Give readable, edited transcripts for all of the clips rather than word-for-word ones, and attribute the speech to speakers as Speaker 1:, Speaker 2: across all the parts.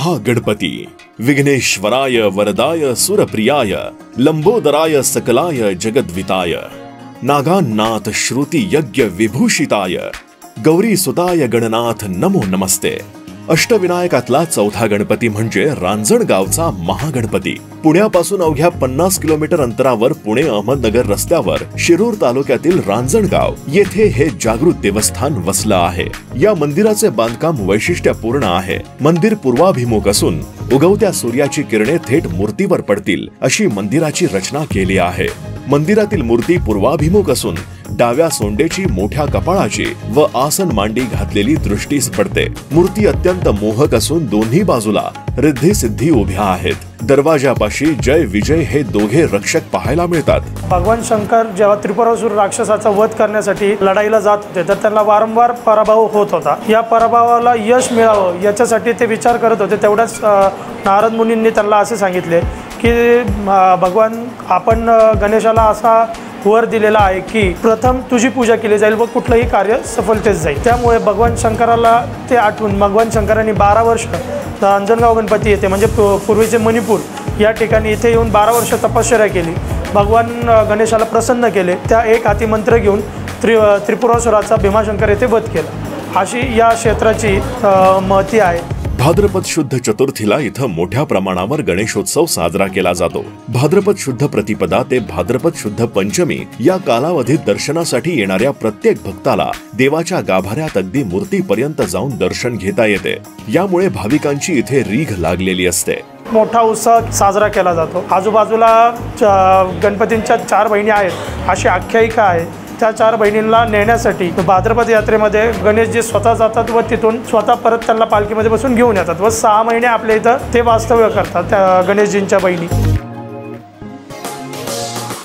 Speaker 1: महागणपती विघ्नेश्वराय वरदाय सुरप्रियाय लंबोदराय सकलाय जगद्विताय नागानाथ श्रुति यज्ञ विभूषिताय गौरी सुताय गणनाथ नमो नमस्ते। अष्टविनायकातला चौथा गणपती म्हणजे रांजणगावचा महागणपती। पुण्यापासून अवघ्या 50 किलोमीटर अंतरावर पुणे अहमदनगर रस्त्यावर शिरूर तालुक्यातील रांजणगाव येथे हे जागृत देवस्थान वसलं आहे। या मंदिराचे बांधकाम वैशिष्ट्यपूर्ण आहे। मंदिर पूर्वाभिमुख असून उगवत्या सूर्याची किरणे थेट मूर्तीवर पडतील अशी मंदिराची रचना केली आहे। मंदिरातील मूर्ती पूर्वाभिमुख असून डाव्या सोंडेची मोठ्या कपाळाची व आसन मांडी घातलेली दृष्टीस पडते। मूर्ती अत्यंत मोहक असून दोन्ही बाजूला रिद्धी सिद्धी उभ्या आहेत। दरवाजापाशी जय विजय हे दोघे रक्षक पाहायला मिळतात।
Speaker 2: भगवान शंकर जेव्हा त्रिपुरासुर राक्षसाचा वध करण्यासाठी लढाईला जात होते तर त्यांना वारंवार पराभव होत होता। या पराभवाला यश मिळावं याच्यासाठी ते विचार करत होते। तेवढ्याच नारद मुनींनी त्यांना असे सांगितले की भगवान आपण गणेशाला असा वर दिलेला आहे की प्रथम तुझी पूजा केली जाईल व कुठलंही कार्य सफलतेस जाईल। त्यामुळे भगवान शंकराला ते आठवून भगवान शंकरांनी 12 वर्ष रांजणगाव गणपती येथे म्हणजे पूर्वीचे मणिपूर या ठिकाणी इथे येऊन 12 वर्ष तपश्चर्या केली। भगवान गणेशाला प्रसन्न केले। त्या एक हाती मंत्र घेऊन त्रिपुरासुराचा भीमाशंकर येथे वध केला। अशी या क्षेत्राची महती आहे।
Speaker 1: भाद्रपद शुद्ध चतुर्थीला इथं मोठ्या प्रमाणावर गणेशोत्सव साजरा केला जातो। भाद्रपद शुद्ध प्रतिपदा ते भाद्रपद शुद्ध पंचमी या कालावधीत दर्शनासाठी येणाऱ्या प्रत्येक भक्ताला देवाच्या गाभाऱ्यात अगदी मूर्तीपर्यंत जाऊन दर्शन घेता येते। यामुळे भाविकांची इथे रीघ लागलेली असते।
Speaker 2: मोठा उत्सव साजरा केला जातो। आजूबाजूला गणपतींच्या 4 बहिणी आहेत अशी आख्यायिका आहे। त्या 4 बहिणींना नेण्यासाठी भाद्रपद यात्रेमध्ये गणेशजी स्वतः जातात व तिथून स्वतः परत त्यांना पालखीमध्ये बसून घेऊन येतात व 6 महिने आपल्या इथं ते वास्तव्य करतात त्या गणेशजींच्या बहिणी।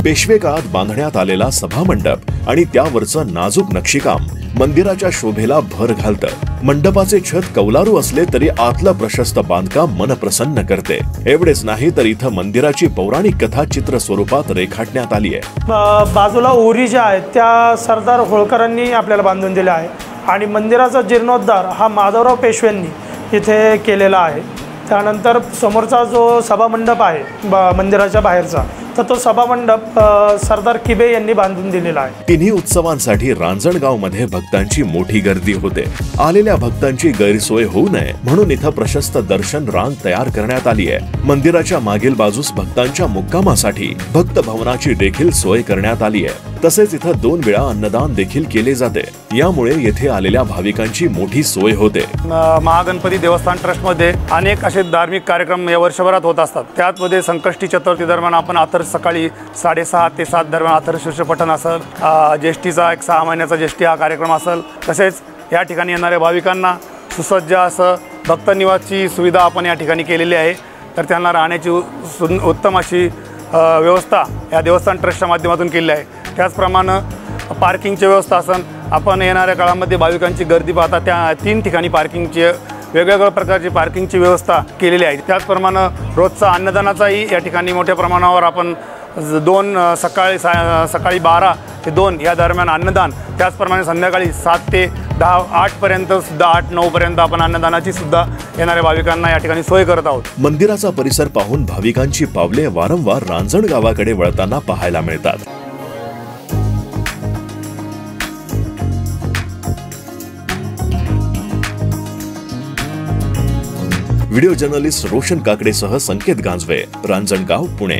Speaker 1: पेशवे काळात बांधण्यात आलेला सभामंडप आणि त्यावरचं नाजूक नक्षीकाम मंदिराच्या शोभेला भर घालतं। मंडपाचे छत कौलारू असले तरी आतलं प्रशस्त बांधकाम मन प्रसन्न करते। एवढेच नाही तर इथं मंदिराची पौराणिक कथा चित्र स्वरूपात रेखाटण्यात आली आहे।
Speaker 2: बाजूला ओरी ज्या आहेत त्या सरदार होळकरांनी आपल्याला बांधून दिल्या आहे आणि मंदिराचा जीर्णोद्धार हा माधवराव पेशव्यांनी इथे केलेला आहे। त्यानंतर समोरचा जो सभामंडप आहे मंदिराच्या बाहेरचा तर तो सभामंडप सरदार किबे यांनी बांधून दिलेला आहे।
Speaker 1: तिन्ही उत्सवांसाठी रांजणगाव मध्ये भक्तांची मोठी गर्दी होते। आलेल्या भक्तांची गैरसोय होऊ नये म्हणून इथं प्रशस्त दर्शन रांग तयार करण्यात आली आहे। मंदिराच्या मागील बाजूस भक्तांच्या मुक्कामासाठी भक्त भवनाची देखील सोय करण्यात आली आहे। तसेच इथं 2 वेळा अन्नदान देखील केले जाते। यामुळे येथे आलेल्या भाविकांची मोठी सोय होते।
Speaker 3: महागणपती देवस्थान ट्रस्ट मध्ये अनेक असे धार्मिक कार्यक्रम या वर्षभरात होत असतात। त्यामध्ये संकष्टी चतुर्थी दरम्यान आपण आतर सकाळी 6:30 ते 7 दरम्यान अथर्वशीर्ष पठण असेल, ज्येष्ठीचा एक 6 महिन्याचा ज्येष्ठी हा कार्यक्रम असेल। तसेच या ठिकाणी येणाऱ्या भाविकांना सुसज्ज असं भक्त निवासची सुविधा आपण या ठिकाणी केलेली आहे। तर त्यांना राहण्याची उत्तम अशी व्यवस्था या देवस्थान ट्रस्टच्या माध्यमातून केली आहे। त्याचप्रमाणे पार्किंगची व्यवस्था असेल। आपण येणाऱ्या काळामध्ये भाविकांची गर्दी पाहता त्या 3 ठिकाणी पार्किंगची वेगवेगळ्या प्रकारची पार्किंगची व्यवस्था केलेली आहे। त्याचप्रमाणे रोजचा अन्नदानाचाही या ठिकाणी मोठ्या प्रमाणावर आपण 2 सकाळी 12 ते 2 या दरम्यान अन्नदान, त्याचप्रमाणे संध्याकाळी 7 ते 10 8 पर्यंत सुद्धा 8-9 पर्यंत आपण अन्नदानाची सुद्धा येणाऱ्या भाविकांना या ठिकाणी सोय करत आहोत।
Speaker 1: मंदिराचा परिसर पाहून भाविकांची पावले वारंवार रांजणगावाकडे वळताना पाहायला मिळतात। व्हिडिओ जर्नलिस्ट रोशन काकडेसह संकेत गांजवे, रांजणगाव, पुणे।